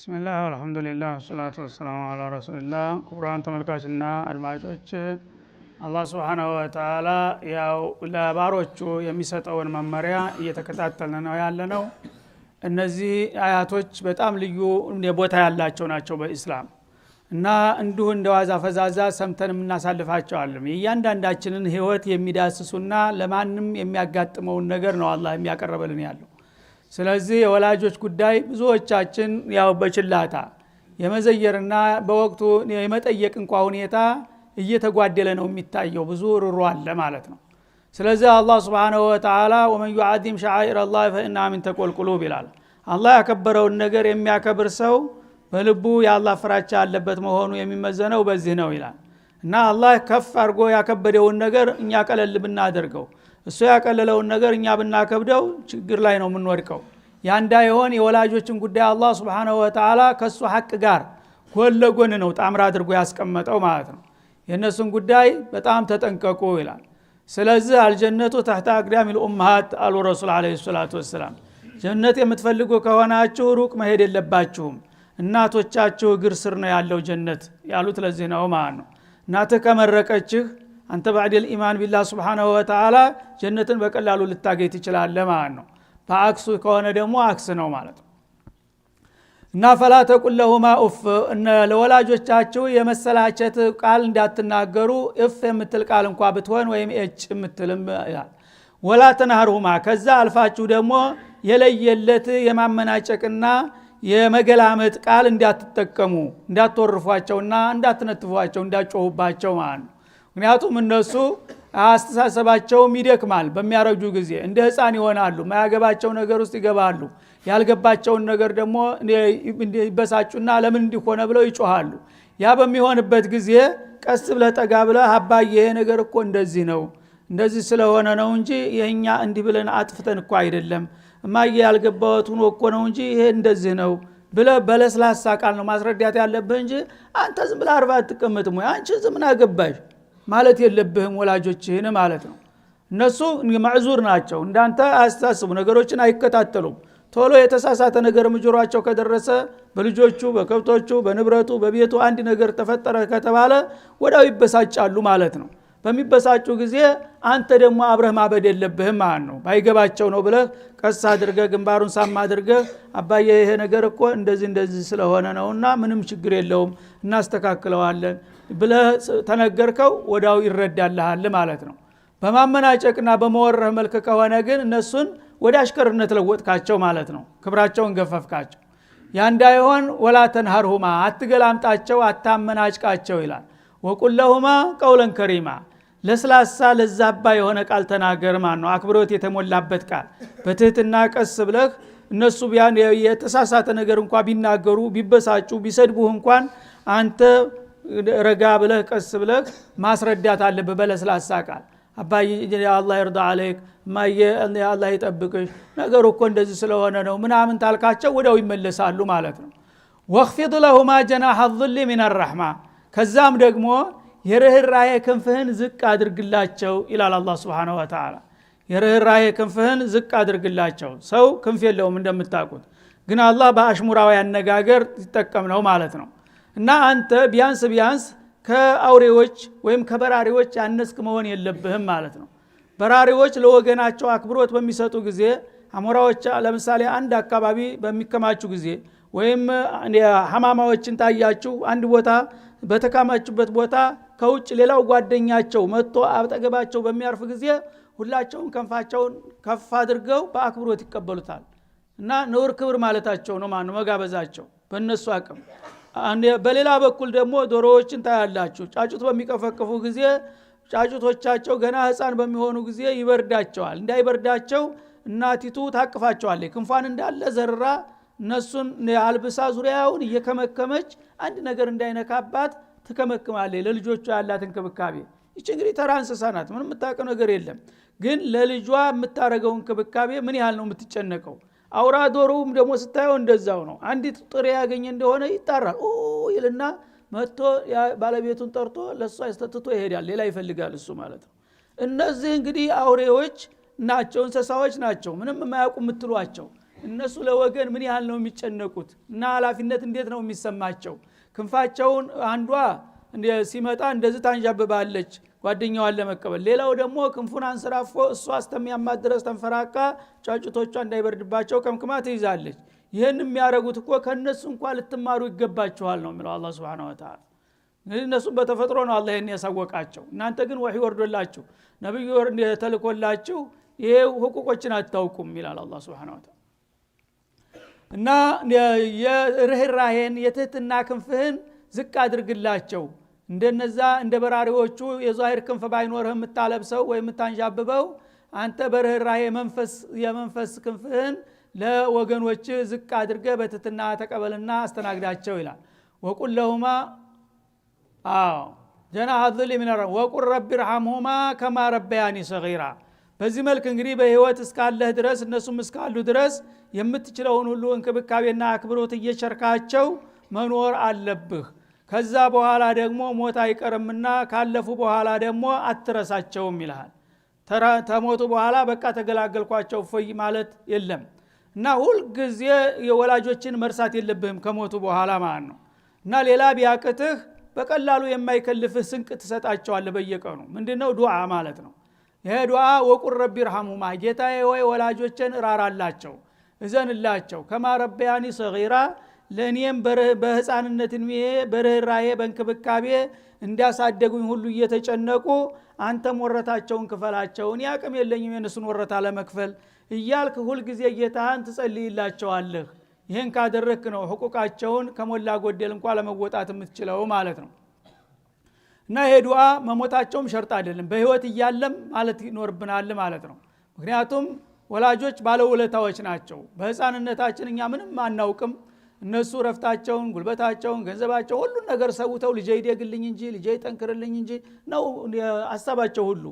ቢስሚላህ አልሐምዱሊላህ ወሰላቱ ወሰላሙ ዐላ ረሱሊላህ። ክቡራን ተመልካችና አድማጮች አላህ ሱብሓነሁ ወተዓላ ያው ለባሮቹ የሚሰጠውን መመሪያ እየተከታተልን ነው ያለነው። እነዚህ አያቶች በጣም ልዩ ቦታ ያላቸው ናቸው በእስላም እና እንዲሁ እንደዋዛ ፈዛዛ ሰምተን የምናሳልፋቸው አይደለም። የእያንዳንዳችንን ህይወት የሚዳስሱና ለማንም የሚያጋጥመውን ነገር ነው አላህ የሚያቀርበልን ያለው። ስለዚህ የወላጆች ጉዳይ ብዙዎቻችን ያው በችላታ የመዘየርና በወቅቱ የመጠየቅ እንኳን ሁኔታ እየተጓደለ ነው የሚታየው። ብዙ ሩሩ አለ ማለት ነው። ስለዚህ አላህ Subhanahu Wa Ta'ala ወመን يعظم شعائر الله فإنها من تقوى القلوب ይላል። አላህ ያከበረውን ነገር የሚያከብር ሰው በልቡ የአላህ ፍራቻ ያለበት መሆኑ የሚመዘነው በዚህ ነው ይላል። እና አላህ ከፍ አድርጎ ያከበደውን ነገር እኛ ቀለል ብናደርገው እሱ ያቀለለውን ነገር እኛ ብናከብደው ችግር ላይ ነው የምንወድቀው። ያንዳ ይሆን የወላጆችን ጉዳይ አላህ Subhanahu Wa Ta'ala ከሱ ሐቅ ጋር ጎን ለጎን ነው ጣምራ አድርጎ ያስቀመጠው ማለት ነው። የነሱን ጉዳይ በጣም ተጠንቀቁ ይላል። ስለዚህ አልጀነቱ ተህተ አቅዳሚል ኡማሃት አሉ ረሱል አለይሂ ሰላቱ ወሰለም። ጀነት የምትፈልጉ ከሆናችሁ ሩቅ መሄድ የለባችሁም፣ እናቶቻችሁ እግር ስር ነው ያለው ጀነት ያሉት ለዚህ ነው ማለት ነው። እናትህ ከመረቀችህ አንተ ባዕደል ኢማን ቢላህ Subhanahu Wa Ta'ala ጀነትን በቀላሉ ልታገኝ ትችላለህ ማለት ነው። በአክሱ ከሆነ ደግሞ አክስ ነው ማለት ነው። እና ፈላ ተቁል ለሁማ ኡፍ እነ ለወላጆቻችሁ የመሰላቸት ቃል እንዳትናገሩ እፍ የምትል ቃል እንኳን ብትሆን ወይም እጭ የምትልም ይላል። ወላ ተናህሩማ ከዛ አልፋችሁ ደግሞ የለየለት የማመናጨቅና የመገላመጥ ቃል እንዳትጠቀሙ፣ እንዳትወርፏቸውና እንዳትነትፏቸው፣ እንዳትጮሁባቸው ማለት ነው። ምክንያቱም እነሱ አስተሳሰባቸው ይደክማል። በሚያረጁ ጊዜ እንደ ህፃን ይሆናሉ። ማያገባቸው ነገር ውስጥ ይገባሉ። ያልገባቸውን ነገር ደግሞ ይበሳጩና ለምን እንዲሆነ ብለው ይጮሃሉ። ያ በሚሆንበት ጊዜ ቀስ ብለህ ጠጋ ብለህ አባዬ ይሄ ነገር እኮ እንደዚህ ነው፣ እንደዚህ ስለሆነ ነው እንጂ የኛ እንዲህ ብለን አጥፍተን እኮ አይደለም፣ እማዬ ያልገባሁት ሆኖ እኮ ነው እንጂ ይሄ እንደዚህ ነው ብለህ በለስላሳ ቃል ነው ማስረዳት ያለብህ እንጂ አንተ ዝም ብለህ አርባ አትቀመጥም ወይ አንቺ ዝም ምን አገባሽ ማለት የለብህም ወላጆችህን ማለት ነው። እነሱ ማዕዙር ናቸው። እንዳንተ አስተሳሰቡ ነገሮችን አይከታተሉም። ቶሎ የተሳሳተ ነገር ምጆሯቸው ከደረሰ በልጆቹ፣ በከብቶቹ፣ በንብረቱ፣ በቤቱ አንድ ነገር ተፈጠረ ከተባለ ወዳው ይበሳጫሉ ማለት ነው። በሚበሳጩ ጊዜ አንተ ደግሞ አብረህ ማበድ የለብህም ማለት ነው። ባይገባቸው ነው ብለህ ቀስ አድርገህ ግንባሩን ሳም አድርገህ አባዬ ይሄ ነገር እኮ እንደዚህ ስለሆነ ነውና ምንም ችግር የለውም እናስተካክለዋለን ብለህ ተነገርከው ወዳው ይረዳልሃል ማለት ነው። በማመናጨቅና በመወረህ መልክ ከሆነ ግን እነሱን ወደ አሽከርነት ለወጥካቸው ማለት ነው። ክብራቸውን ገፈፍካቸው። ያ እንዳይሆን ወላ ተንሃርሁማ አትገላምጣቸው፣ አታመናጭቃቸው ይላል። ወቁል ለሁማ ቀውለን ከሪማ ለስላሳ ለዛባ የሆነ ቃል ተናገር ማለት ነው። አክብሮት የተሞላበት ቃል በትህትና ቀስ ብለህ እነሱ ቢያን የተሳሳተ ነገር እንኳን ቢናገሩ ቢበሳጩ ቢሰድቡህ እንኳን አንተ ረጋ ብለህ ቀስ ብለህ ማስረዳት አለብህ በለስላሳ ቃል። አባዬ አላህ ይርዳ አለይክ ማየ አላህ ይጠብቅሽ ነገሩ እኮ እንደዚህ ስለሆነ ነው ምናምን ታልካቸው ወዳው ይመለሳሉ ማለት ነው። ወخفض لهما جناح الظل من الرحمه ከዛም ደግሞ የርህራሄ ክንፍህን ዝቅ አድርግላቸው ይላል አላህ Subhanahu Wa Ta'ala። የርህራሄ ክንፍህን ዝቅ አድርግላቸው። ሰው ክንፍ የለውም እንደምታውቁት፣ ግን አላህ በአሽሙራዊ አነጋገር ይተጠቀም ነው ማለት ነው። እና አንተ ቢያንስ ከአውሬዎች ወይም ከበራሪዎች ያነስክ መሆን የለብህም ማለት ነው። በራሪዎች ለወገናቸው አክብሮት በሚሰጡ ጊዜ አሞራዎች ለምሳሌ አንድ አካባቢ በሚከማቹ ጊዜ ወይም ሐማማዎችን ታያችሁ አንድ ቦታ በተከማቹበት ቦታ ከውጭ ሌላው ጓደኛቸው መጥቶ አጠገባቸው በሚያርፍ ጊዜ ሁላቸውም ከንፋቸውን ከፍ አድርገው በአክብሮት ይቀበሉታል። እና ነውር ክብር ማለታቸው ነው ማን መጋበዛቸው በእነሱ አቅም። በሌላ በኩል ደግሞ ዶሮዎችን ታያላችሁ። ጫጩት በሚቀፈቅፉ ጊዜ ጫጩቶቻቸው ገና ህፃን በሚሆኑ ጊዜ ይበርዳቸዋል። እንዳይበርዳቸው እናቲቱ ታቅፋቸዋለች። ክንፋን እንዳለ ዘርራ እነሱን አልብሳ ዙሪያውን እየከመከመች አንድ ነገር እንዳይነካባት ትከመክማለች። ለልጆቿ ያላት እንክብካቤ ይች እንግዲህ ተራ እንስሳ ናት፣ ምንም የምታውቀው ነገር የለም። ግን ለልጇ የምታረገው እንክብካቤ ምን ያህል ነው የምትጨነቀው። አውራ ዶሮውም ደግሞ ስታየው እንደዛው ነው። አንዲት ጥሬ ያገኘ እንደሆነ ይጣራል ይልና መጥቶ ባለቤቱን ጠርቶ ለሷ ያስተትቶ ይሄዳል። ሌላ ይፈልጋል እሱ ማለት ነው። እነዚህ እንግዲህ አውሬዎች ናቸው፣ እንስሳዎች ናቸው። ምንም የማያውቁ የምትሏቸው እነሱ ለወገን ምን ያህል ነው የሚጨነቁት እና ኃላፊነት እንዴት ነው የሚሰማቸው ክንፋቸውን አንዷ ሲመጣ እንደዚህ ታንጃብባለች ጓደኛዋን ለመቀበል ሌላው ደግሞ ክንፉን አንሰራፎ እሷ አስተሚያማት ድረስ ተንፈራቃ ጫጩቶቿ እንዳይበርድባቸው ከምክማ ትይዛለች ይሄን የሚያረጉት እኮ ከነሱ እንኳን ልትማሩ ይገባችኋል ነው የሚለው አላህ Subhanahu Wa Ta'ala እነሱ በተፈጥሮ ነው አላህ ይሄን ያሳወቃቸው እናንተ ግን ወህይ ወርዶላችሁ ነብዩ ተልኮላችሁ ይሄ ሁቁቆችን አታውቁም ይላል አላህ Subhanahu Wa Ta'ala እና የርህራሄን የትህትና ክንፍህን ዝቅ አድርግላቸው እንደነዛ እንደ በራሪዎቹ የዛሂር ክንፍ ባይኖርህ የምታለብሰው ወይ የምታንጃብበው አንተ በርህራሄ የመንፈስ ክንፍህን ለወገኖች ዝቅ አድርገህ በትህትና ተቀበልና አስተናግዳቸው ይላል ወቁል ለሁማ ጀናሐ الذل من وقل رب ارحمهما كما ربياني صغيرا በዚህ መልክ እንግዲህ በህይወት እስካለህ ድረስ እነሱም እስካሉ ድረስ የምትችለውን ሁሉ እንክብካቤና አክብሮት እየቸርካቸው መኖር አለብህ ከዛ በኋላ ደግሞ ሞት አይቀርምና ካለፉ በኋላ ደግሞ አትረሳቸውም ይላል ተሞቱ በኋላ በቃ ተገላገልኳቸው ፈይ ማለት የለም እና ሁሉ ጊዜ የወላጆችን መርሳት የለብህም ከሞቱ በኋላ ማለት ነው እና ሌላ ቢያቅትህ በቀላሉ የማይከልፍህ ስንቅ ትሰጣቸዋለህ በየቀኑ ምንድነው ዱዓ ማለት ነው ይሄ ዱዓ ወቁር ረቢ رحمهما ጌታዬ ወይ ወላጆችን እራራላቸው እዘንላቸው ከማ ረቢያኒ ሰጊራ ለኔም በህፃንነት እድሜ በርህራሄ በእንክብካቤ እንዲያሳደጉኝ ሁሉ እየተጨነቁ አንተም ወረታቸውን ክፈላቸውን ያቅም የለኝም የነሱን ወረታ ለመክፈል እያልክ ሁሉ ጊዜ ጌታህን ትጸልይላቸዋለህ ይሄን ካደረክ ነው ሁቁቃቸውን ከሞላ ጎደል እንኳን ለመወጣት የምትችለው ማለት ነው እና ይሄ ዱዓ መሞታቸውም ሸርጥ አይደለም በህይወት እያለም ማለት ይኖርብናል ማለት ነው ምክንያቱም ወላጆች ባለውለታዎች ናቸው በህፃንነታችን እኛ ምንም አናውቅም እነሱ ረፍታቸውን ጉልበታቸውን ገንዘባቸው ሁሉ ነገር ሰውተው ልጄ ይደግልኝ እንጂ ልጄ ይጠንክርልኝ እንጂ ነው ሐሳባቸው ሁሉ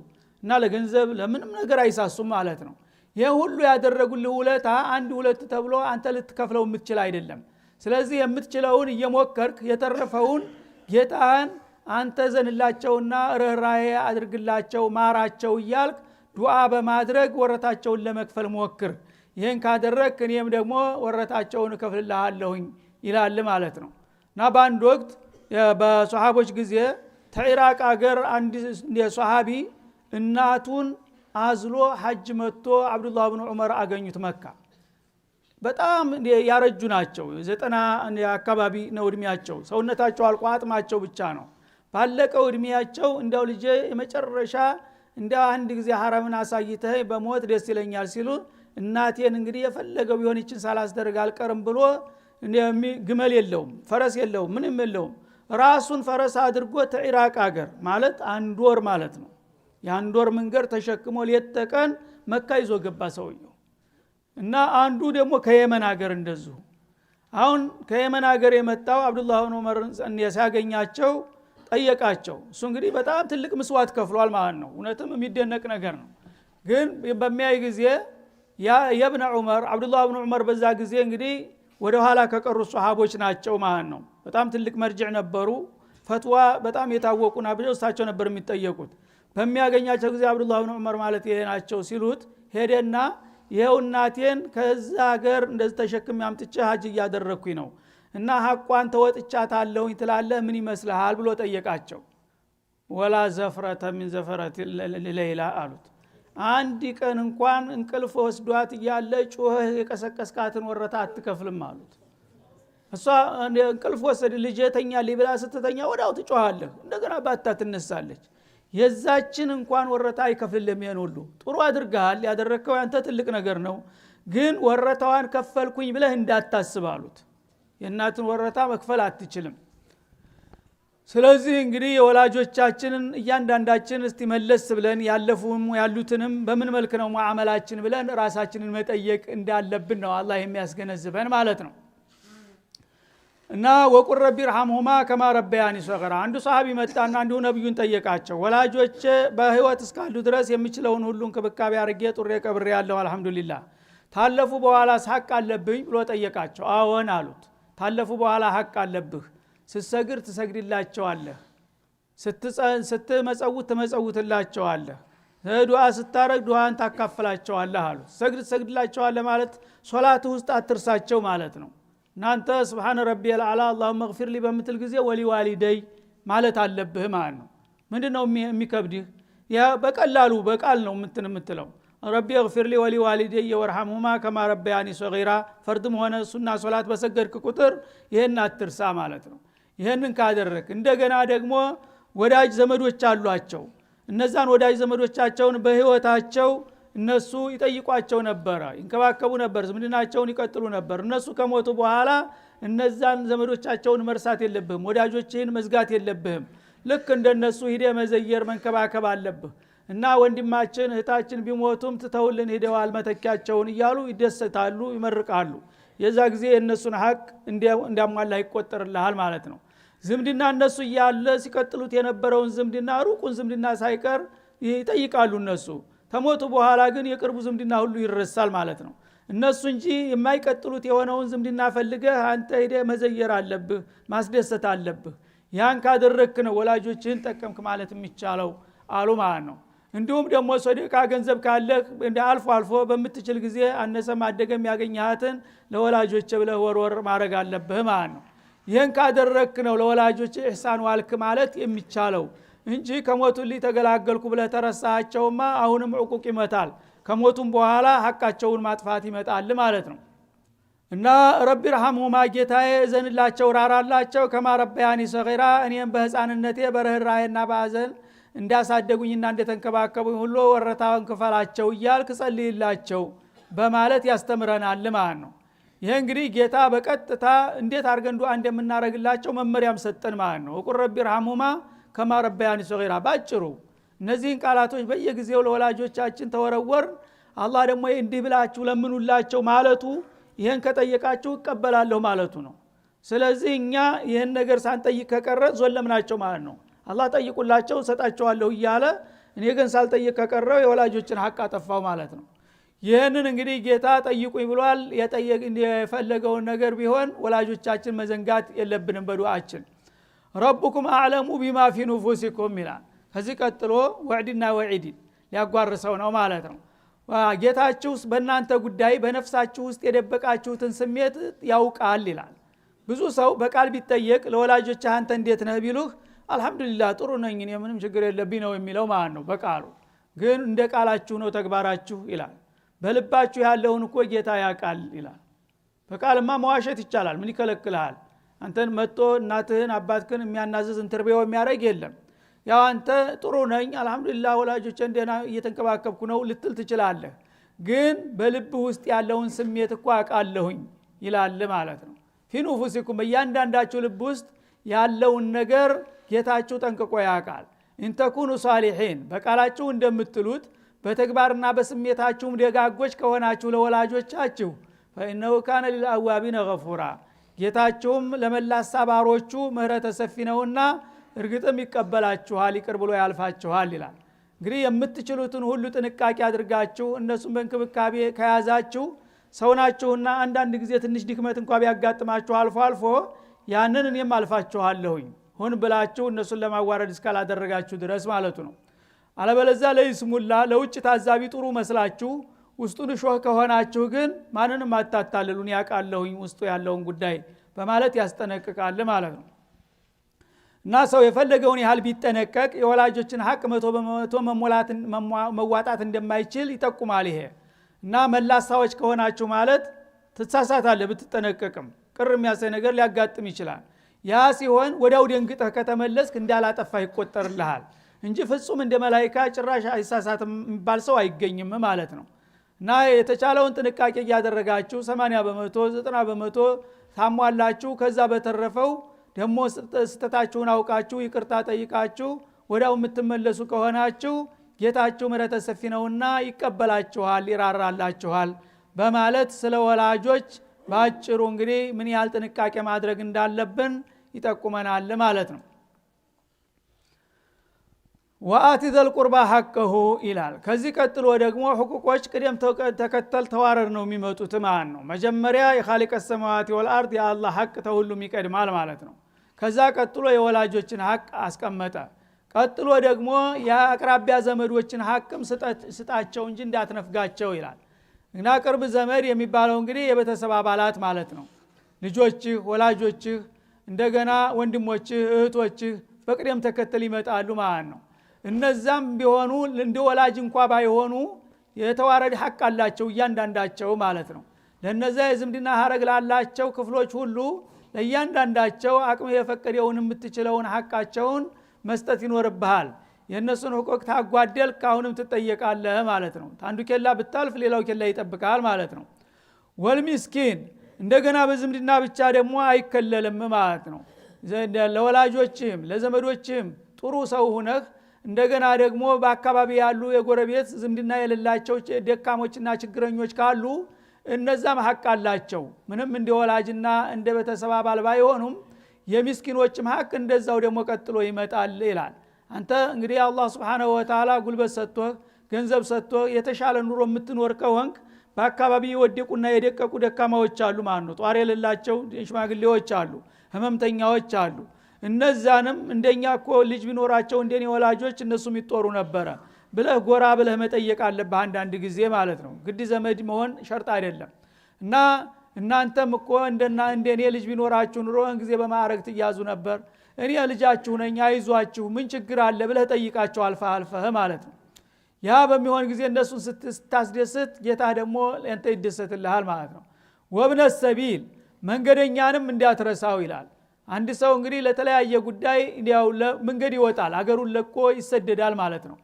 እና ለገንዘብ ለምንም ነገር አይሳሱም ማለት ነው ይሄ ሁሉ ያደረጉልህ ውለታ አንድ ሁለት ተብሎ አንተ ልትከፍለው የምትችል አይደለም ስለዚህ የምትችለውን እየሞከርክ የተረፈውን ጌታን አንተ ዘንላቸውና ርህራሄ አድርግላቸው ማራቸው እያልክ ዱዓ በማድረግ ወረታቸውን ለመክፈል ሞክር ይሄን ካደረክ እኔም ደግሞ ወረታቸውን እከፍልልሃለሁኝ ይላል ማለት ነው እና በአንድ ወቅት በሷሃቦች ጊዜ ተኢራቅ አገር አንድ የሷሃቢ እናቱን አዝሎ ሐጅ መጥቶ አብዱላህ ኢብኑ ዑመር አገኙት መካ በጣም ያረጁ ናቸው 90 አካባቢ ነው እድሜያቸው ሰውነታቸው አልቆ አጥማቸው ብቻ ነው ባለቀው እድሜያቸው እንደው ልጄ የመጨረሻ እንደ አንድ ጊዜ ሐረምን አሳይተህ በሞት ደስ ይለኛል ሲሉ እናቴን እንግዲህ የፈለገው ቢሆን ይችን ሳላስደርግ አልቀርም ብሎ ግመል የለውም ፈረስ የለውም ምንም የለውም ራሱን ፈረስ አድርጎ ተኢራቅ አገር ማለት አንድ ወር ማለት ነው የአንድ ወር መንገድ ተሸክሞ ሊተቀን መካ ይዞ ገባ ሰውየው እና አንዱ ደግሞ ከየመን ሀገር እንደዚሁ አሁን ከየመን ሀገር የመጣው አብዱላህ ኢብኑ ዑመር ሲያገኛቸው ጠየቃቸው እሱ እንግዲህ በጣም ትልቅ መስዋዕት ከፍሏል ማለት ነው እውነትም የሚደነቅ ነገር ነው ግን በሚያይ ጊዜ የኢብኑ ዑመር አብዱላህ ኢብኑ ዑመር በዛ ጊዜ እንግዲህ ወደ ኋላ ከቀሩ ሱሐቦች ናቸው ማለት ነው በጣም ትልቅ መርጅዕ ነበሩ ፈትዋ በጣም የታወቁና በእሳቸው ነበር የሚጠየቁት በሚያገኛቸው ጊዜ አብዱላህ ኢብኑ ዑመር ማለት ይሄ ናቸው ሲሉት ሄደና ይሄው እናቴን ከዛ ሀገር እንደዚህ ተሸክም ያምጥቼ ሀጅ እያደረኩኝ ነው እና ሐቋን ተወጥቻታለሁኝ ትላለህ ምን ይመስልሃል ብሎ ጠየቃቸው ወላ ዘፍረተ من ዘፈረት ሌላ አሉት አንድ ቀን እንኳን እንቅልፍ ወስዷት እያለ ጮህ የቀሰቀስካትን ወረታ አትከፍልም አሉት እሷ እንቅልፍ ወሰድ ልጄተኛ ሊብላ ስትተኛ ወዳው ትጮሃለህ እንደገና ባታ ትነሳለች የዛችን እንኳን ወረታ አይከፍልልም የነውሉ ጥሩ አድርጋል ያደረከው ያንተ ትልቅ ነገር ነው ግን ወረታዋን ከፈልኩኝ ብለህ እንዳታስብ አሉት የእናትን ወረታ መክፈል አትችልም ስለዚህ እንግዲህ የወላጆቻችንን እያንዳንዳችን እስቲ መለስ ብለን ያለፉም ያሉትንም በምን መልክ ነው ሙአመላችን ብለን ራሳችንን መጠየቅ እንዳለብን ነው አላህ የሚያስገነዝበን ማለት ነው እና ወቁር ረቢ رحمهما كما ربياني صغيرا አንዱ ሷሃቢ መጣና አንዱ ነብዩን ጠየቃቸው ወላጆች በህይወት እስካሉ ድረስ የሚችለውን ሁሉ እንክብካቤ አርጌ ጥሬ ቀብሬ ያለው አልহামዱሊላህ ታለፉ በኋላ ሐቅ አለብኝ ብሎ ጠየቃቸው አዎን አሉት ታለፉ በኋላ ሐቅ አለብህ ስትሰግድ ትሰግድላቸዋለህ ስትመጸውት ትመጸውትላቸዋለህ ዱዓ ስታረግ ዱዓን ታካፍላቸዋለህ አሉ። ሰግድላቸዋለህ ማለት ሶላት ውስጥ አትርሳቸው ማለት ነው። እናንተ ሱብሃነ ረቢየል አላ አላሁመ እግፊር ሊ በምትል ጊዜ ወሊዋሊደይ ማለት አለብህ ማለት ነው። ምንድነው የሚከብድህ? ያ በቀላሉ በቃል ነው የምትለው ረቢ እግፊር ሊ ወሊዋሊደይ ወርሐምሁማ ከማ ረበያኒ ሰጊራ። ፈርድም ሆነ ሱና ሶላት በሰገድክ ቁጥር ይሄን አትርሳ ማለት ነው። ይሄንን ካደረክ እንደገና ደግሞ ወዳጅ ዘመዶች አሏቸው። እነዛን ወዳጅ ዘመዶቻቸውን በህይወታቸው እነሱ ይጠይቋቸው ነበር፣ ይንከባከቡ ነበር፣ ዝምድናቸውን ይቀጥሉ ነበር። እነሱ ከሞቱ በኋላ እነዛን ዘመዶቻቸውን መርሳት የለብህም፣ ወዳጆችህን መዝጋት የለብህም። ልክ እንደነሱ ሂደ መዘየር መንከባከብ አለብህ። እና ወንድማችን እህታችን ቢሞቱም ትተውልን ሄደዋል መተኪያቸውን እያሉ ይደሰታሉ፣ ይመርቃሉ። የዛ ጊዜ የእነሱን ሀቅ እንዲያሟላ ይቆጠርልሃል ማለት ነው። ዝምድና እነሱ እያለ ሲቀጥሉት የነበረውን ዝምድና ሩቁን ዝምድና ሳይቀር ይጠይቃሉ እነሱ። ተሞቱ በኋላ ግን የቅርቡ ዝምድና ሁሉ ይረሳል ማለት ነው። እነሱ እንጂ የማይቀጥሉት የሆነውን ዝምድና ፈልገህ አንተ ሄደህ መዘየር አለብህ፣ ማስደሰት አለብህ። ያን ካደረክ ነው ወላጆችህን ጠቀምክ ማለት የሚቻለው አሉ ማለት ነው። እንዲሁም ደግሞ ሰደቃ ገንዘብ ካለህ እንደ አልፎ አልፎ በምትችል ጊዜ አነሰ ማደገም ያገኛሃትን ለወላጆች ብለህ ወርወር ማድረግ አለብህ ማለት ነው። ይህን ካደረክ ነው ለወላጆች ኢህሳን ዋልክ ማለት የሚቻለው እንጂ ከሞቱልኝ ተገላገልኩ ብለህ ተረሳቸውማ አሁንም ዕቁቅ ይመጣል። ከሞቱም በኋላ ሐቃቸውን ማጥፋት ይመጣል ማለት ነው። እና ረቢ ረሐምሁማ ጌታዬ እዘንላቸው ራራላቸው ከማ ረበያኒ ሰጊራ እኔም በህፃንነቴ በርህራሄና በአዘን እንዳሳደጉኝና እንደተንከባከቡኝ ሁሉ ወረታውን ክፈላቸው እያልክ ጸልይላቸው በማለት ያስተምረናል ማለት ነው። ይሄ እንግዲህ ጌታ በቀጥታ እንዴት አድርገን ዱዓ እንደምናረግላቸው መመሪያም ሰጠን ማለት ነው። ወቁል ረቢ ረሐምሁማ ከማ ረበያኒ ሰጊራ። ባጭሩ እነዚህን ቃላቶች በየጊዜው ለወላጆቻችን ተወረወር። አላህ ደግሞ እንዲህ ብላችሁ ለምኑላቸው ማለቱ ይሄን ከጠየቃችሁ እቀበላለሁ ማለቱ ነው። ስለዚህ እኛ ይሄን ነገር ሳንጠይቅ ከቀረ ዞለምናቸው ማለት ነው። አላህ ጠይቁላቸው ሰጣቸዋለሁ እያለ እኔ ግን ሳልጠይቅ ከቀረው የወላጆችን ሐቅ አጠፋው ማለት ነው። ይሄንን እንግዲህ ጌታ ጠይቁኝ ብሏል። የፈለገውን ነገር ቢሆን ወላጆቻችን መዘንጋት የለብንም በዱዓችን። ረቡኩም አዕለሙ ቢማ ፊ ኑፉሲኩም ይላል። ከዚህ ቀጥሎ ወዕድና ወዒድ ሊያጓርሰው ነው ማለት ነው። ጌታችሁ በእናንተ ጉዳይ በነፍሳችሁ ውስጥ የደበቃችሁትን ስሜት ያውቃል ይላል። ብዙ ሰው በቃል ቢጠየቅ ለወላጆች አንተ እንዴት ነህ ቢሉህ አልহামዱሊላህ ጥሩ ነኝ እኔ ምንም ችግር የለብኝ ነው የሚለው ማለት ነው በቃሉ። ግን እንደ ቃላችሁ ነው ተግባራችሁ ይላል። በልባችሁ ያለውን እኮ ጌታ ያውቃል ይላል። በቃልማ መዋሸት ይቻላል፣ ምን ይከለክልሃል? አንተን መጥቶ እናትህን አባትህን የሚያናዝዝ ኢንተርቪው የሚያደርግ የለም። ያው አንተ ጥሩ ነኝ አልহামዱሊላህ ወላጆቼ እንደና እየተንከባከብኩ ነው ልትል ትችላለህ። ግን በልብ ውስጥ ያለውን ስሜት እኮ አውቃለሁኝ ይላል ማለት ነው። ፊ ኑፉሲኩም በእያንዳንዳችሁ ልብ ውስጥ ያለውን ነገር ጌታችሁ ጠንቅቆ ያውቃል። እንተኩኑ ሷሊሒን በቃላችሁ እንደምትሉት በተግባርና በስሜታችሁም ደጋጎች ከሆናችሁ ለወላጆቻችሁ ፈኢነሁ ካነ ሊልአዋቢነ ገፉራ ጌታችሁም ለመላሳ ባሮቹ ምህረተ ሰፊ ነውና እርግጥም ይቀበላችኋል ይቅር ብሎ ያልፋችኋል ይላል። እንግዲህ የምትችሉትን ሁሉ ጥንቃቄ አድርጋችሁ እነሱን በእንክብካቤ ከያዛችሁ ሰውናችሁና አንዳንድ ጊዜ ትንሽ ድክመት እንኳን ቢያጋጥማችሁ አልፎ አልፎ ያንን እኔም አልፋችኋለሁኝ ሆን ብላችሁ እነሱን ለማዋረድ እስካላደረጋችሁ ድረስ ማለቱ ነው። አለበለዚያ ለይስሙላ ለውጭ ታዛቢ ጥሩ መስላችሁ ውስጡን ሾህ ከሆናችሁ ግን ማንንም አታታልሉን ያውቃለሁኝ ውስጡ ያለውን ጉዳይ በማለት ያስጠነቅቃል ማለት ነው። እና ሰው የፈለገውን ያህል ቢጠነቀቅ የወላጆችን ሐቅ 100% መዋጣት እንደማይችል ይጠቁማል ይሄ። እና መላሳዎች ከሆናችሁ ማለት ትሳሳታለህ ብትጠነቀቅም ቅር የሚያሳይ ነገር ሊያጋጥም ይችላል። ያ ሲሆን ወዲያው ደንግጠህ ከተመለስክ እንዳላጠፋ ይቆጠርልሃል እንጂ ፍጹም እንደ መላእክት ጭራሽ አይሳሳትም የሚባል ሰው አይገኝም ማለት ነው። እና የተቻለውን ጥንቃቄ ያደረጋችሁ 80% 90% ታሟላችሁ ከዛ በተረፈው ደግሞ ስተታችሁን አውቃችሁ ይቅርታ ጠይቃችሁ ወዲያው የምትመለሱ ከሆናችሁ ጌታችሁ ምህረተ ሰፊ ነውና ይቀበላችኋል ይራራላችኋል በማለት ስለ ወላጆች ባጭሩ እንግዲህ ምን ያህል ጥንቃቄ ማድረግ እንዳለብን ይጠቁመናል ማለት ነው። ወአቲ ዘል ቁርባ ሐቀሁ ይላል። ከዚህ ቀጥሎ ደግሞ ሁቁቆች ቅደም ተከተል ተዋረድ ነው የሚመጡት ማለት ነው። መጀመሪያ የኻሊቀ ሰማዋቲ ወልአርድ የአላህ ሐቅ ተሁሉም ይቀድማል ማለት ነው። ከዛ ቀጥሎ የወላጆችን ሐቅ አስቀመጠ። ቀጥሎ ደግሞ የአቅራቢያ ዘመዶችን ሐቅም ስጣቸው እንጂ እንዳትነፍጋቸው ይላል። እና ቅርብ ዘመድ የሚባለው እንግዲህ የቤተሰብ አባላት ማለት ነው። ልጆችህ፣ ወላጆችህ፣ እንደገና ወንድሞችህ፣ እህቶችህ በቅደም ተከተል ይመጣሉ ማለት ነው። እነዛም ቢሆኑ እንደ ወላጅ እንኳን ባይሆኑ የተዋረድ ሐቅ አላቸው እያንዳንዳቸው ማለት ነው። ለነዛ የዝምድና ሐረግ ላላቸው ክፍሎች ሁሉ ለእያንዳንዳቸው አቅም የፈቀደውን የምትችለውን ሐቃቸውን መስጠት ይኖርብሃል። የእነሱን ሁቁቅ ታጓደልክ አሁንም ትጠየቃለህ ማለት ነው። አንዱ ኬላ ብታልፍ ሌላው ኬላ ይጠብቃል ማለት ነው። ወልሚስኪን እንደገና በዝምድና ብቻ ደግሞ አይከለልም ማለት ነው። ለወላጆችም ለዘመዶችም ጥሩ ሰው ሁነህ እንደገና ደግሞ በአካባቢ ያሉ የጎረቤት ዝምድና የሌላቸው ደካሞችና ችግረኞች ካሉ እነዛም ሐቅ አላቸው። ምንም እንደ ወላጅና እንደ ቤተሰብ አባል ባይሆኑም የሚስኪኖችም ሐቅ እንደዛው ደግሞ ቀጥሎ ይመጣል ይላል። አንተ እንግዲህ አላህ Subhanahu Wa Ta'ala ጉልበት ሰጥቶህ ገንዘብ ሰጥቶህ የተሻለ ኑሮ የምትኖር ከሆንክ በአካባቢ የወደቁና የደቀቁ ደካማዎች አሉ ማለት ነው። ጧሪ የሌላቸው ሽማግሌዎች አሉ፣ ህመምተኛዎች አሉ። እነዛንም እንደኛ እኮ ልጅ ቢኖራቸው እንደኔ ወላጆች እነሱም ይጦሩ ነበረ ብለህ ጎራ ብለህ መጠየቅ አለብህ አንዳንድ ጊዜ ማለት ነው። ግድ ዘመድ መሆን ሸርጥ አይደለም። እና እናንተም እኮ እንደኔ ልጅ ቢኖራችሁ ኑሮ ጊዜ በማዕረግ ትያዙ ነበር፣ እኔ ልጃችሁ ነኝ አይዟችሁ ምን ችግር አለ ብለህ ጠይቃቸው አልፈህ ማለት ነው። ያ በሚሆን ጊዜ እነሱን ስታስደስት ጌታ ደግሞ አንተ ይደሰትልሃል ማለት ነው። ወብነ ሰቢል መንገደኛንም እንዳትረሳው ይላል። አንድ ሰው እንግዲህ ለተለያየ ጉዳይ ያው መንገድ ይወጣል፣ አገሩን ለቆ ይሰደዳል ማለት ነው።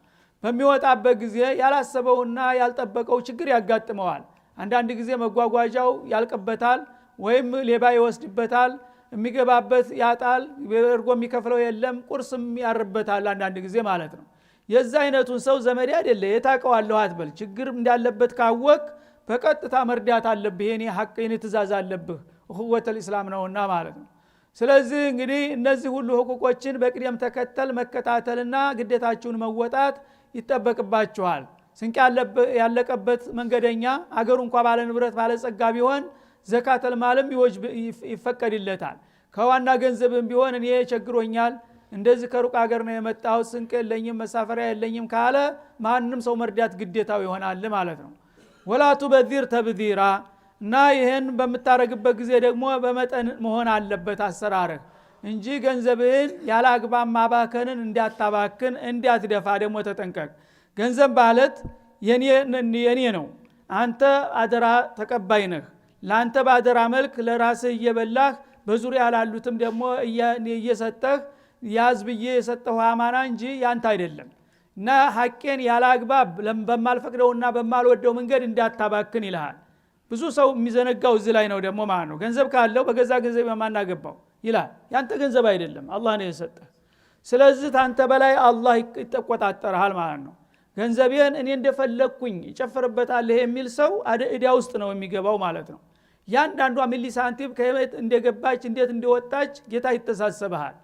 በሚወጣበት ጊዜ ያላሰበውና ያልጠበቀው ችግር ያጋጥመዋል። አንዳንድ ጊዜ መጓጓዣው ያልቅበታል፣ ወይም ሌባ ይወስድበታል፣ የሚገባበት ያጣል፣ በርጎ የሚከፍለው የለም፣ ቁርስም ያርበታል አንዳንድ ጊዜ ማለት ነው። የዛ አይነቱን ሰው ዘመድ አይደለ የታቀዋለሁ አትበል። ችግር እንዳለበት ካወቅ በቀጥታ መርዳት አለብህ። የኔ ሐቅ የኔ ትእዛዝ አለብህ እኹወተል ኢስላም ነውና ማለት ነው። ስለዚህ እንግዲህ እነዚህ ሁሉ ህቁቆችን በቅደም ተከተል መከታተልና ግዴታችሁን መወጣት ይጠበቅባችኋል። ስንቅ ያለቀበት መንገደኛ አገሩ እንኳን ባለ ንብረት ባለ ጸጋ ቢሆን ዘካተል ማልም ይፈቀድለታል። ከዋና ገንዘብም ቢሆን እኔ ቸግሮኛል እንደዚህ ከሩቅ ሀገር ነው የመጣው ስንቅ የለኝም መሳፈሪያ የለኝም ካለ ማንንም ሰው መርዳት ግዴታው ይሆናል ማለት ነው። ወላቱ በዚር ተብዚራ እና ይሄን በመታረግበት ጊዜ ደግሞ በመጠን መሆን አለበት አሰራርህ እንጂ ገንዘብህን ያለ አግባብ ማባከንን እንዳታባክን እንዳትደፋ ደግሞ ተጠንቀቅ። ገንዘብ ማለት የኔ ነው፣ አንተ አደራ ተቀባይ ነህ። ለአንተ በአደራ መልክ ለራስህ እየበላህ በዙሪያ ላሉትም ደግሞ እየሰጠህ ያዝ ብዬ የሰጠው አማና እንጂ ያንተ አይደለም። እና ሐቄን ያለ አግባብ በማልፈቅደውና በማልወደው መንገድ እንዳታባክን ይልሃል። ብዙ ሰው የሚዘነጋው እዚህ ላይ ነው ደግሞ ማለት ነው። ገንዘብ ካለው በገዛ ገንዘብ የማናገባው ይላል። ያንተ ገንዘብ አይደለም፣ አላህ ነው የሰጠህ። ስለዚህ ታንተ በላይ አላህ ይቆጣጠራል ማለት ነው። ገንዘቤን እኔ እንደፈለኩኝ ይጨፍርበታል የሚል ሰው እዳ ውስጥ ነው የሚገባው ማለት ነው። ያንዳንዷ ሚሊ ሳንቲም ከየት እንደገባች እንዴት እንደወጣች ጌታ ይተሳሰበሃል።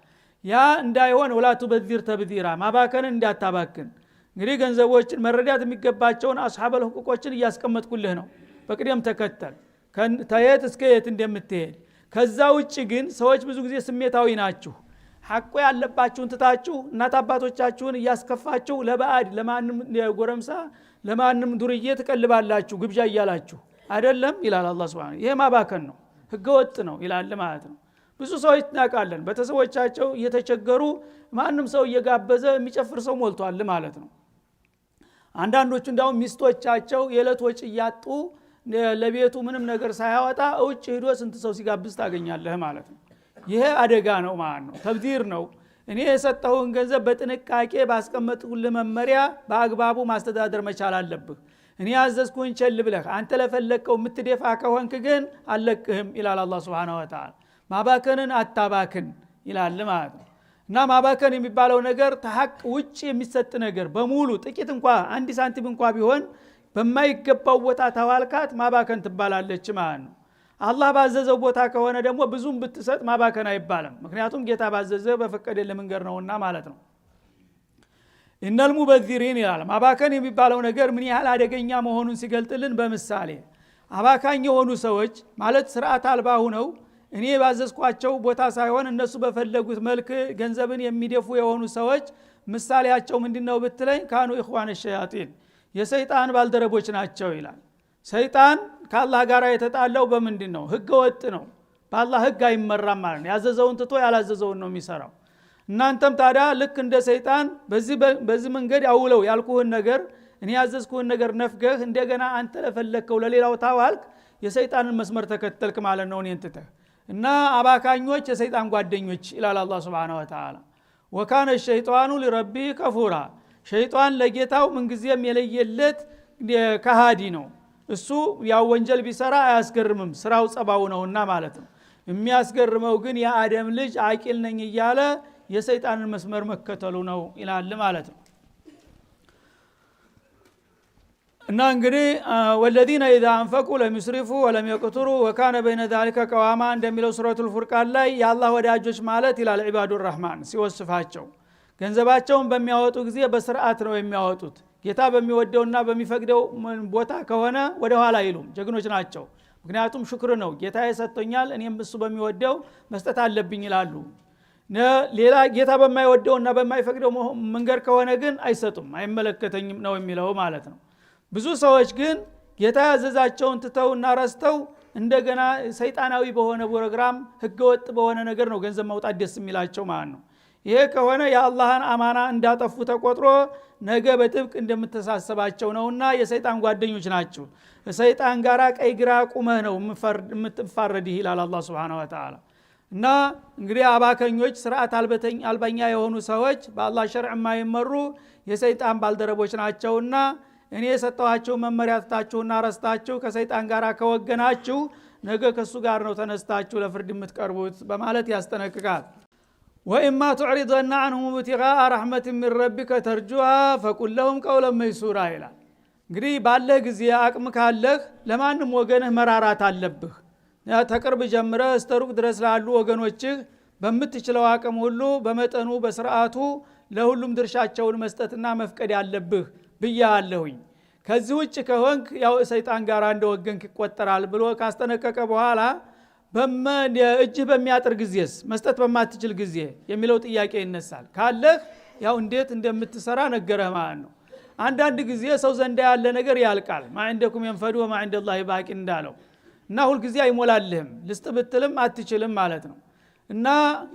ያ እንዳይሆን ወላቱ በዚር ተብዚራ ማባከን እንዳታባክን። እንግዲህ ገንዘቦችን መረዳት የሚገባቸውን አስሐበል ሁቁቆችን እያስቀመጥኩልህ ነው በቅደም ተከተል ከየት እስከ የት እንደምትሄድ። ከዛ ውጭ ግን ሰዎች ብዙ ጊዜ ስሜታዊ ናችሁ። ሐቁ ያለባችሁን ትታችሁ እናት አባቶቻችሁን እያስከፋችሁ ለባዕድ ለማንም ጎረምሳ ለማንም ዱርዬ ትቀልባላችሁ ግብዣ እያላችሁ አይደለም ይላል አላህ Subhanahu። ይሄ ማባከን ነው፣ ህገወጥ ነው ይላል ማለት ነው። ብዙ ሰዎች እናውቃለን በተሰቦቻቸው እየተቸገሩ ማንም ሰው እየጋበዘ የሚጨፍር ሰው ሞልቷል ማለት ነው። አንዳንዶቹ እንዳውም ሚስቶቻቸው የዕለት ወጪ እያጡ ለቤቱ ምንም ነገር ሳያወጣ እውጭ ሄዶ ስንት ሰው ሲጋብዝ ታገኛለህ ማለት ነው። ይሄ አደጋ ነው ማለት ነው፣ ተብዚር ነው። እኔ የሰጠውን ገንዘብ በጥንቃቄ ባስቀመጥኩልህ መመሪያ በአግባቡ ማስተዳደር መቻል አለብህ። እኔ ያዘዝኩህን ቸል ብለህ አንተ ለፈለከው የምትደፋ ከሆንክ ግን አለቅህም ይላል አላህ Subhanahu Wa Ta'ala። ማባከንን አታባክን ይላል ማለት ነው። እና ማባከን የሚባለው ነገር ተሐቅ ውጭ የሚሰጥ ነገር በሙሉ ጥቂት እንኳን አንድ ሳንቲም እንኳን ቢሆን በማይገባው ቦታ ተዋልካት ማባከን ትባላለች ማለት ነው። አላህ ባዘዘው ቦታ ከሆነ ደግሞ ብዙም ብትሰጥ ማባከን አይባልም። ምክንያቱም ጌታ ባዘዘው በፈቀደልህ መንገድ ነውና ማለት ነው። ኢነል ሙበዚሪን ይላል። ማባከን የሚባለው ነገር ምን ያህል አደገኛ መሆኑን ሲገልጥልን በምሳሌ አባካኝ የሆኑ ሰዎች ማለት ስርዓት አልባ ሆነው እኔ ባዘዝኳቸው ቦታ ሳይሆን እነሱ በፈለጉት መልክ ገንዘብን የሚደፉ የሆኑ ሰዎች ምሳሌያቸው ምንድነው ብትለኝ ካኑ ኢኽዋን ሸያጢን የሰይጣን ባልደረቦች ናቸው ይላል። ሰይጣን ከአላህ ጋር የተጣለው በምንድነው? ህገ ወጥ ነው። በአላህ ህግ አይመራም ማለት ነው። ያዘዘውን ትቶ ያላዘዘውን ነው የሚሰራው። እናንተም ታዲያ ልክ እንደ ሰይጣን በዚህ መንገድ አውለው ያልኩህን ነገር እኔ ያዘዝኩህን ነገር ነፍገህ እንደገና አንተ ለፈለከው ለሌላው ታዋልክ የሰይጣንን መስመር ተከተልክ ማለት ነው እኔን ትተህ እና አባካኞች የሰይጣን ጓደኞች ይላል አላህ Subhanahu Wa Ta'ala። ወካነ ሸይጣኑ ለረቢ ከፉራ ሸይጣን ለጌታው ምንጊዜም የለየለት ከሃዲ ነው። እሱ ያው ወንጀል ቢሰራ አያስገርምም ስራው ጸባው ነውና ማለት ነው። የሚያስገርመው ግን የአደም ልጅ አቂል ነኝ እያለ የሰይጣንን መስመር መከተሉ ነው ይላል ማለት ነው። እና እንግዲህ والذين اذا انفقوا لم يسرفوا ولم يقتروا وكان بين ذلك قواما እንደሚለው ሱረቱል ፉርቃን ላይ የአላህ ወዳጆች ማለት ይላል ዒባዱር ረህማን ሲወስፋቸው ገንዘባቸውን በሚያወጡ ጊዜ በስርዓት ነው የሚያወጡት። ጌታ በሚወደውና በሚፈቅደው ቦታ ከሆነ ወደ ኋላ አይሉም፣ ጀግኖች ናቸው። ምክንያቱም ሽክር ነው፣ ጌታ የሰጠኛል እኔም እሱ በሚወደው መስጠት አለብኝ ይላሉ። ሌላ ጌታ በማይወደውና በማይፈቅደው መንገድ ከሆነ ግን አይሰጡም፣ አይመለከተኝም ነው የሚለው ማለት ነው። ብዙ ሰዎች ግን ጌታ ያዘዛቸውን ትተውና ረስተው እንደገና ሰይጣናዊ በሆነ ፕሮግራም ህገወጥ በሆነ ነገር ነው ገንዘብ ማውጣት ደስ የሚላቸው ማለት ነው። ይሄ ከሆነ የአላህን አማና እንዳጠፉ ተቆጥሮ ነገ በጥብቅ እንደምተሳሰባቸው ነውና የሰይጣን ጓደኞች ናቸው። ሰይጣን ጋራ ቀይ ግራ ቁመህ ነው የምትፋረድ ይላል አላህ Subhanahu Wa Ta'ala። እና እንግዲህ አባከኞች ስርዓት አልበኛ የሆኑ ሰዎች በአላህ ሸርዕ የማይመሩ የሰይጣን ባልደረቦች ናቸውና እኔ የሰጠኋችሁ መመሪያ ትታችሁና ረስታችሁ ከሰይጣን ጋር ከወገናችሁ ነገ ከሱ ጋር ነው ተነስታችሁ ለፍርድ የምትቀርቡት በማለት ያስጠነቅቃል። وإما تعرضن عنهم ابتغاء رحمة من ربك ترجوها فقل لهم قولا ميسورا ይላል። እንግዲህ ባለህ ጊዜ አቅም ካለህ ለማንም ወገንህ መራራት አለብህ። ተቅርብ ጀምረህ እስከ ሩቅ ድረስ ላሉ ወገኖችህ በምትችለው አቅም ሁሉ በመጠኑ በስርዓቱ ለሁሉም ድርሻቸውን መስጠትና መፍቀድ ያለብህ ብያለሁኝ። ከዚህ ውጭ ከሆንክ ያው ሰይጣን ጋር እንደወገንክ ይቆጠራል ብሎ ካስጠነቀቀ በኋላ እጅህ በሚያጥር ጊዜስ መስጠት በማትችል ጊዜ የሚለው ጥያቄ ይነሳል። ካለህ ያው እንዴት እንደምትሰራ ነገረህ ማለት ነው። አንዳንድ ጊዜ ሰው ዘንዳ ያለ ነገር ያልቃል። ማ عندكم ينفد وما عند الله باق እንዳለው እና ሁሉ ጊዜ አይሞላልህም፣ ልስጥ ብትልም አትችልም ማለት ነው። እና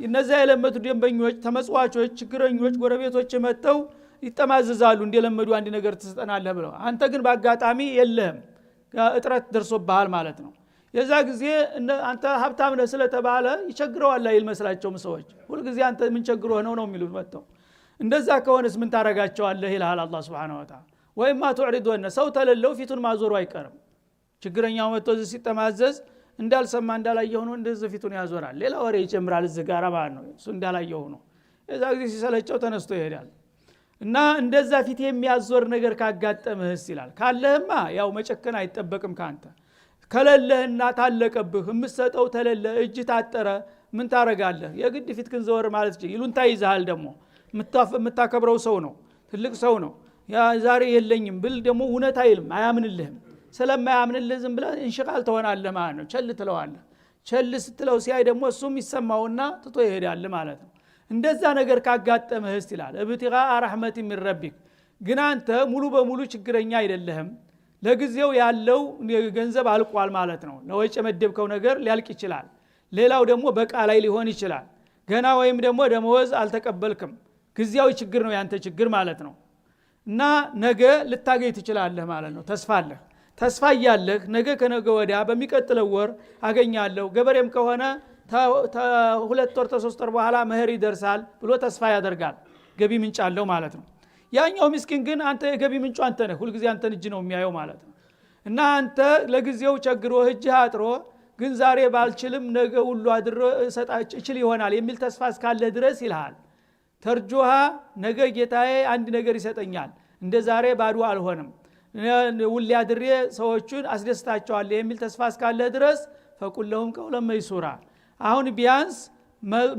እነዛ የለመዱ ደንበኞች፣ ተመጽዋቾች፣ ችግረኞች ጎረቤቶች መተው ይተማዘዛሉ እንደለመዱ አንድ ነገር ትሰጠናለህ ብለው አንተ ግን በአጋጣሚ የለህም እጥረት ደርሶብሃል ማለት ነው። የዛ ጊዜ አንተ ሀብታም ነህ ስለተባለ ይቸግረዋል አይመስላቸውም ሰዎች። ሁሉ ጊዜ አንተ ምን ቸግሮህ ነው የሚሉት መተው። እንደዛ ከሆነስ ምን ታረጋቸዋለህ ይላል አላህ Subhanahu Wa Ta'ala። ወይማ ተዕሪዶነ ሰው ተለለው ፊቱን ማዞሩ አይቀርም። ችግረኛው መጥቶ ሲጠማዘዝ እንዳልሰማ እንዳላየው ነው እንደዚህ ፊቱን ያዞራል። ሌላ ወሬ ይጨምራል እዚህ ጋር ማለት ነው። እሱ እንዳላየው ነው። የዛ ጊዜ ሲሰለቸው ተነስቶ ይሄዳል። እና እንደዛ ፊት የሚያዞር ነገር ካጋጠመህስ ይላል። ካለህማ ያው መጨከን አይጠበቅም ካንተ። ከለለህና ታለቀብህ የምትሰጠው ተለለ እጅ ታጠረ ምን ታረጋለህ? የግድ ፊትክን ዘወር ማለት ይችላል። ይሉንታ ይዛል ደግሞ የምታከብረው ሰው ነው፣ ትልቅ ሰው ነው። ያ ዛሬ የለኝም ብል ደግሞ እውነት አይልም፣ አያምንልህም። ስለማያምንልህ ዝም ብለህ እንሽቃል ትሆናለህ ማለት ነው። ቸል ትለዋለህ። ቸል ስትለው ሲያይ ደግሞ እሱም ይሰማውና ትቶ ይሄዳል ማለት ነው። እንደዛ ነገር ካጋጠመህስ ይላል እብትጋአ ረህመት ሚን ረቢክ። ግን አንተ ሙሉ በሙሉ ችግረኛ አይደለህም። ለጊዜው ያለው ገንዘብ አልቋል ማለት ነው። ለወጭ መደብከው ነገር ሊያልቅ ይችላል። ሌላው ደግሞ በቃ ላይ ሊሆን ይችላል ገና፣ ወይም ደግሞ ደሞዝ አልተቀበልክም። ጊዜያዊ ችግር ነው ያንተ ችግር ማለት ነው። እና ነገ ልታገኝ ትችላለህ ማለት ነው። ተስፋለህ። ተስፋ ያለህ ነገ ከነገ ወዲያ በሚቀጥለው ወር አገኛለሁ፣ ገበሬም ከሆነ ሁለት ወር ተሶስት ወር በኋላ መኸር ይደርሳል ብሎ ተስፋ ያደርጋል። ገቢ ምንጭ አለው ማለት ነው። ያኛው ምስኪን ግን አንተ የገቢ ምንጩ አንተ ነህ፣ ሁሉ ጊዜ አንተን እጅ ነው የሚያየው ማለት ነው። እና አንተ ለጊዜው ቸግሮ እጅህ አጥሮ ግን ዛሬ ባልችልም ነገ ሁሉ አድሮ ሰጣጭ እችል ይሆናል የሚል ተስፋ እስካለ ድረስ ይልሃል ተርጆሃ ነገ ጌታዬ አንድ ነገር ይሰጠኛል፣ እንደ ዛሬ ባዶ አልሆንም፣ ውል ያድሬ ሰዎችን አስደስታቸዋለሁ የሚል ተስፋ እስካለ ድረስ ፈቁል ለሁም ቀውለን መይሱራ። አሁን ቢያንስ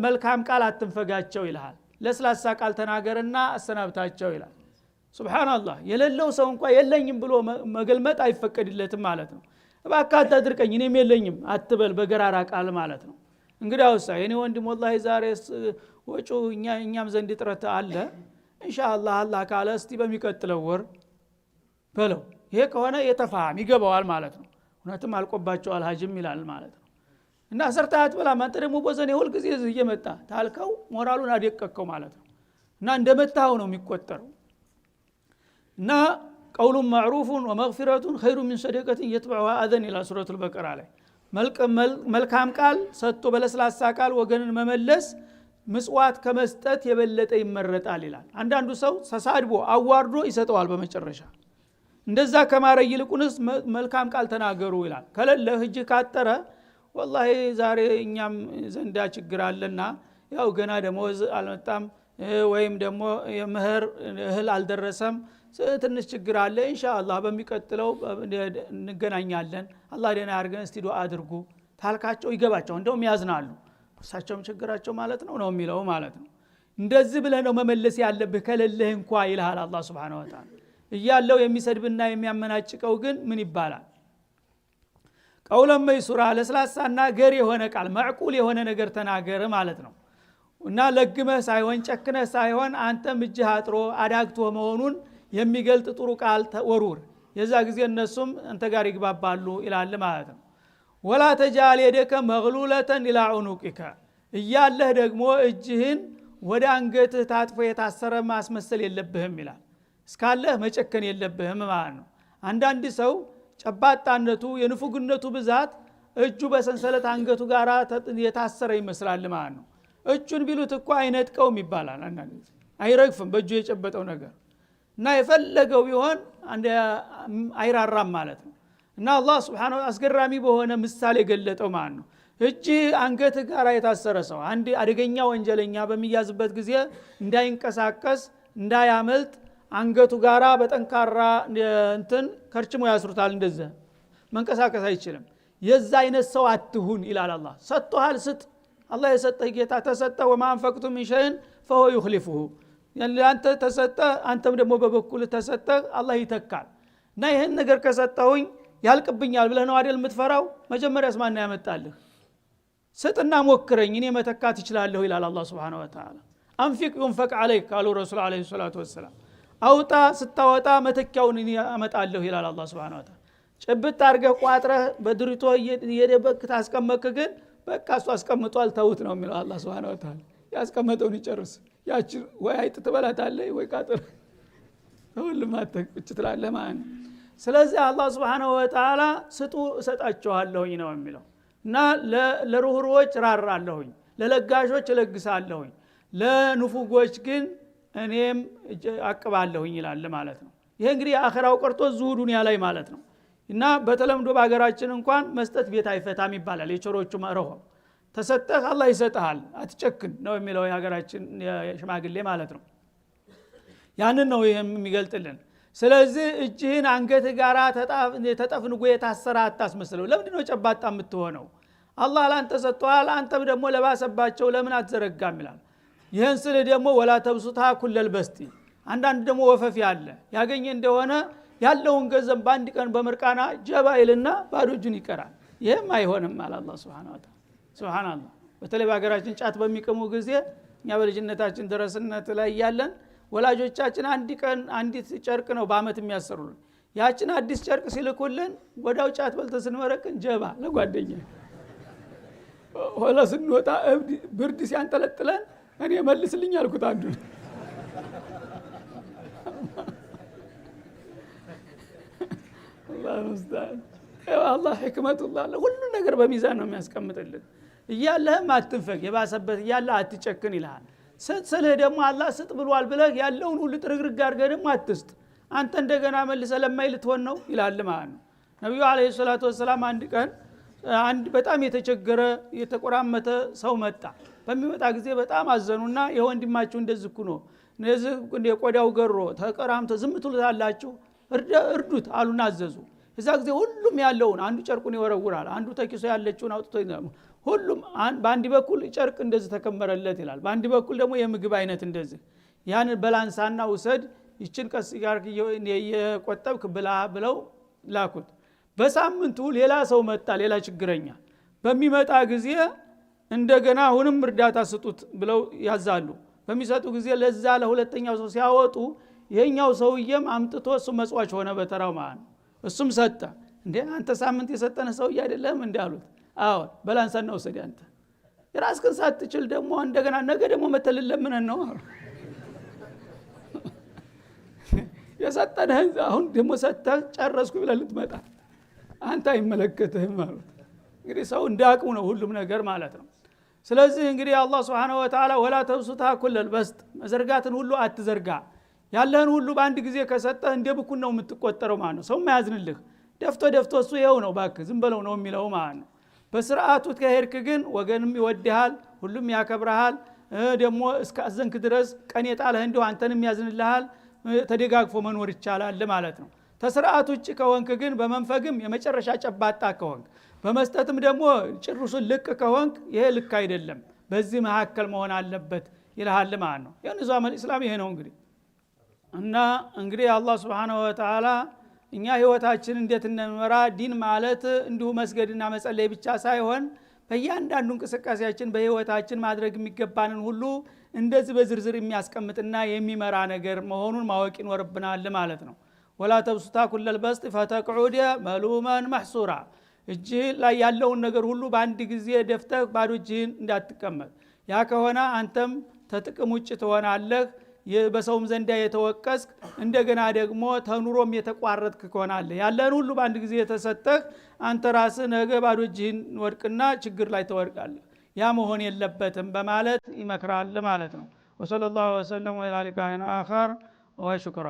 መልካም ቃል አትንፈጋቸው ይልሃል። ለስላሳ ቃል ተናገርና አሰናብታቸው ይላል። ሱብሃንአላህ። የሌለው ሰው እንኳን የለኝም ብሎ መገልመጥ አይፈቀድለትም ማለት ነው። እባክህ አታድርቀኝ እኔም የለኝም አትበል በገራራ ቃል ማለት ነው። እንግዲህ አውሳ የኔ ወንድም ወላሂ ዛሬ ወጪው እኛም ዘንድ ጥረት አለ ኢንሻአላህ አላህ ካለ እስቲ በሚቀጥለው ወር በለው። ይሄ ከሆነ የተፋም ይገባዋል ማለት ነው። እውነትም አልቆባቸዋል ሀጅም ይላል ማለት ነው። እና ሰርታት በላ ማንተ ደግሞ ቦዘኔ ሁሉ ጊዜ እየመጣ ታልከው ሞራሉን አደቀቀው ማለት ነው። እና እንደመታው ነው የሚቆጠረው። እና ቀውሉ ማዕሩፉን ወመግፊረቱን ኸይሩ ሚን ሰደቀትን የትበዑሃ አዘን ኢላ ሱረቱል በቀራ ላይ መልካም ቃል ሰጥቶ በለስላሳ ቃል ወገንን መመለስ ምጽዋት ከመስጠት የበለጠ ይመረጣል ይላል። አንዳንዱ ሰው ተሳድቦ አዋርዶ ይሰጠዋል በመጨረሻ። እንደዛ ከማረ ይልቁንስ መልካም ቃል ተናገሩ ይላል። ከለለ እጅ ካጠረ ወላሂ ዛሬ እኛም ዘንዳ ችግር አለና ያው ገና ደሞዝ አልመጣም ወይም ደግሞ የመህር እህል አልደረሰም ትንሽ ችግር አለ ኢንሻአላህ በሚቀጥለው እንገናኛለን አላህ ደህና ያርገን እስቲ ዱአ አድርጉ ታልካቸው ይገባቸው እንደውም ያዝናሉ። እርሳቸውም ችግራቸው ማለት ነው የሚለው ማለት ነው። እንደዚህ ብለህ ነው መመለስ ያለብህ ከለለህ እንኳን ይልሃል አላህ Subhanahu Wa Ta'ala። እያለው የሚሰድብና የሚያመናጭቀው ግን ምን ይባላል? ቀውለም መይሱራ ለስላሳና ገር የሆነ ቃል ማዕቁል የሆነ ነገር ተናገር ማለት ነው። እና ለግመህ ሳይሆን ጨክነህ ሳይሆን አንተም እጅህ አጥሮ አዳግቶ መሆኑን የሚገልጥ ጥሩ ቃል ወሩር። የዛ ጊዜ እነሱም አንተ ጋር ይግባባሉ ይላል ማለት ነው። ወላ ተጃል የደከ መግሉለተን ኢላ ዑኑቂካ እያለህ ደግሞ እጅህን ወደ አንገትህ ታጥፎ የታሰረ ማስመሰል የለብህም ይላል። እስካለህ መጨከን የለብህም ማለት ነው። አንዳንድ ሰው ጨባጣነቱ የንፉግነቱ ብዛት እጁ በሰንሰለት አንገቱ ጋር የታሰረ ይመስላል ማለት ነው። እጁን ቢሉት እኮ አይነጥቀውም ይባላል። አንዳንድ አይረግፍም በእጁ የጨበጠው ነገር እና የፈለገው ቢሆን አይራራም ማለት ነው። እና አላህ Subhanahu Wa Ta'ala አስገራሚ በሆነ ምሳሌ ገለጠው ማለት ነው። እጅ አንገት ጋር የታሰረ ሰው አንድ አደገኛ ወንጀለኛ በሚያዝበት ጊዜ እንዳይንቀሳቀስ እንዳያመልጥ አንገቱ ጋራ በጠንካራ እንትን ከርችሞ ያስሩታል። እንደዛ መንቀሳቀስ አይችልም። የዛ አይነት ሰው አትሁን ይላል አላህ። ሰጥቷል ስጥ። አላህ የሰጠህ ጌታ ተሰጠ ወማንፈቅቱ ምን ሸይን فهو يخلفه ያንተ ተሰጠ አንተም ደግሞ በበኩል ተሰጠ አላህ ይተካል። እና ይሄን ነገር ከሰጠሁኝ ያልቅብኛል ብለህ ነው አይደል የምትፈራው? መጀመሪያስ ማን ያመጣልህ? ስጥና ሞክረኝ እኔ መተካት ይችላልሁ ይላል አላህ Subhanahu Wa Ta'ala። አንፊቅ ينفق عليك قالوا رسول عليه الصلاه والسلام አውጣ ስታወጣ መተካውን እኔ አመጣለሁ ይላል አላህ Subhanahu Wa Ta'ala። ጭብጥ አርገህ ቋጥረህ በድሪቶ የደበክ ታስቀመጥክ ግን በቃ እሱ አስቀምጧል ተውት ነው የሚለው አላህ Subhanahu Wa Ta'ala። ያስቀመጠውን ይጨርስ። ያቺ ወይ አይጥ ትበላታለህ ወይ ቃጥር ሁሉም አትቅጭ ትላለህ ማለት ነው። ስለዚህ አላህ Subhanahu Wa Ta'ala ስጡ እሰጣቸዋለሁኝ ነው የሚለው። እና ለሩህሩዎች ራራለሁኝ ለለጋሾች ለግሳለሁኝ ለንፉጎች ግን እኔም አቀባለሁኝ ይላል ማለት ነው። ይሄ እንግዲህ አኺራው ቀርቶ ዙሁ ዱንያ ላይ ማለት ነው። እና በተለምዶ በአገራችን እንኳን መስጠት ቤት አይፈታም ይባላል። የቸሮቹ መርሆ ተሰጠህ አላህ ይሰጣል አትጨክን ነው የሚለው የሀገራችን ሽማግሌ ማለት ነው። ያንን ነው የሚገልጥልን። ስለዚህ እጅህን አንገት ጋራ ተጠፍንጎ የታሰረ አታስመስለው። ለምንድን ነው ጨባጣ የምትሆነው? አላህ ላንተ ሰጥቷል አንተም ደግሞ ለባሰባቸው ለምን አትዘረጋም ይላል። ይህን ስል ደግሞ ወላ ተብሱታ ኩለል በስቲ አንዳንድ ደግሞ ወፈፍ ያለ ያገኘ እንደሆነ ያለውን ገንዘብ በአንድ ቀን በመርቃና ጀባይልና ባዶ እጁን ይቀራል። ይሄም አይሆንም አለ አላህ Subhanahu Wa Ta'ala። ሱብሃንአላህ። በተለይ በአገራችን ጫት በሚቀሙ ጊዜ እኛ በልጅነታችን ድረስነት ላይ ያለን ወላጆቻችን አንድ ቀን አንዲት ጨርቅ ነው በአመት የሚያሰሩልን። ያችን አዲስ ጨርቅ ሲልኩልን ወዳው ጫት በልተን ስንወረቅን ጀባ ለጓደኛ ሆላ ስንወጣ ብርድ ሲያንጠለጥለን እኔ መልስልኝ አልኩት አንዱ አላህ ሙስታን አላህ ህክመቱላህ ሁሉ ነገር በሚዛን ነው የሚያስቀምጥልን። እያለህም አትንፈግ የባሰበት እያለህ አትጨክን ይልሃል። ስልህ ደግሞ አላህ ስጥ ብሏል ብለህ ያለውን ሁሉ ጥርግርግ አድርገህ ደግሞ አትስጥ። አንተ እንደገና መልሰህ ለማይል ትሆን ነው ይላል ማለት ነው። ነብዩ አለይሂ ሰላቱ ወሰለም አንድ ቀን አንድ በጣም የተቸገረ የተቆራመተ ሰው መጣ። በሚመጣ ጊዜ በጣም አዘኑና የወንድማችሁ እንደዚህ ኩኖ እንደዚህ የቆዳው ገሮ ተቀራምተ ዝም ትሉታላችሁ እርዱት አሉና አዘዙ። እዛ ጊዜ ሁሉም ያለውን አንዱ ጨርቁን ይወረውራል፣ አንዱ ተኪሶ ያለችውን አውጥቶ ሁሉም በአንድ በኩል ጨርቅ እንደዚህ ተከመረለት ይላል፣ በአንድ በኩል ደግሞ የምግብ አይነት እንደዚህ ያን በላንሳና ውሰድ ይችን ቀስ ጋር የቆጠብክ ብላ ብለው ላኩት። በሳምንቱ ሌላ ሰው መጣ፣ ሌላ ችግረኛ በሚመጣ ጊዜ እንደገና አሁንም እርዳታ ስጡት ብለው ያዛሉ። በሚሰጡ ጊዜ ለዛ ለሁለተኛው ሰው ሲያወጡ ይሄኛው ሰውዬም አምጥቶ እሱ መጽዋች ሆነ በተራው ማለት ነው። እሱም ሰጠ። እንዴ አንተ ሳምንት የሰጠነ ሰውዬ አይደለም እንዳሉት፣ አዎ በላንሳና ወሰድ አንተ የራስህን ሳትችል ደግሞ እንደገና ነገ ደግሞ መተልለምነን ነው የሰጠነህ አሁን ደግሞ ሰጥተህ ጨረስኩ ብለህ ልትመጣ አንተ አይመለከትህም ማለት። እንግዲህ ሰው እንዳቅሙ ነው ሁሉም ነገር ማለት ነው። ስለዚህ እንግዲህ አላህ Subhanahu Wa Ta'ala ወላ ተብሱታ ኩለል በስጥ መዘርጋትን ሁሉ አትዘርጋ። ያለህን ሁሉ በአንድ ጊዜ ከሰጠህ እንደ ብኩን ነው የምትቆጠረው ማለት ነው። ሰው ማያዝንልህ ደፍቶ እሱ ይኸው ነው ባክህ ዝም በለው ነው የሚለው ማለት ነው። በስርዓቱ ከሄድክ ግን ወገንም ይወድሃል፣ ሁሉም ያከብርሃል። ደግሞ እስከ አዘንክ ድረስ ቀን የጣለህ እንደው አንተንም ያዝንልሃል። ተደጋግፎ መኖር ይቻላል ማለት ነው። ተስርዓቱ ውጭ ከሆንክ ግን በመንፈግም የመጨረሻ ጨባጣ ከሆንክ በመስጠትም ደግሞ ጭርሱን ልቅ ከሆንክ ይሄ ልክ አይደለም። በዚህ መካከል መሆን አለበት ይልሃል ማለት ነው። የንዛም الاسلام ይሄ ነው እንግዲህ። እና እንግዲህ አላህ Subhanahu Wa Ta'ala እኛ ህይወታችን እንዴት እንመራ ዲን ማለት እንዲሁ መስገድና መጸለይ ብቻ ሳይሆን በእያንዳንዱ እንቅስቃሴያችን በህይወታችን ማድረግ የሚገባንን ሁሉ እንደዚህ በዝርዝር የሚያስቀምጥና የሚመራ ነገር መሆኑን ማወቅ ይኖርብናል ማለት ነው። ወላ ተብሱታ ኩለል በስጥ ፈተቅዑደ መሉመን መህሱራ እጅ ላይ ያለውን ነገር ሁሉ በአንድ ጊዜ ደፍተህ ባዶ እጅህን እንዳትቀመጥ። ያ ከሆነ አንተም ተጥቅም ውጭ ትሆናለህ፣ በሰውም ዘንዳ የተወቀስክ፣ እንደገና ደግሞ ተኑሮም የተቋረጥክ ትሆናለህ። ያለን ሁሉ በአንድ ጊዜ የተሰጠህ አንተ ራስህ ነገ ባዶ እጅህን ወድቅና ችግር ላይ ተወድቃለህ። ያ መሆን የለበትም በማለት ይመክራል ማለት ነው። ወሰለላሁ ዐለይሂ ወሰለም ወአሊሂ አኸር ወሽክራ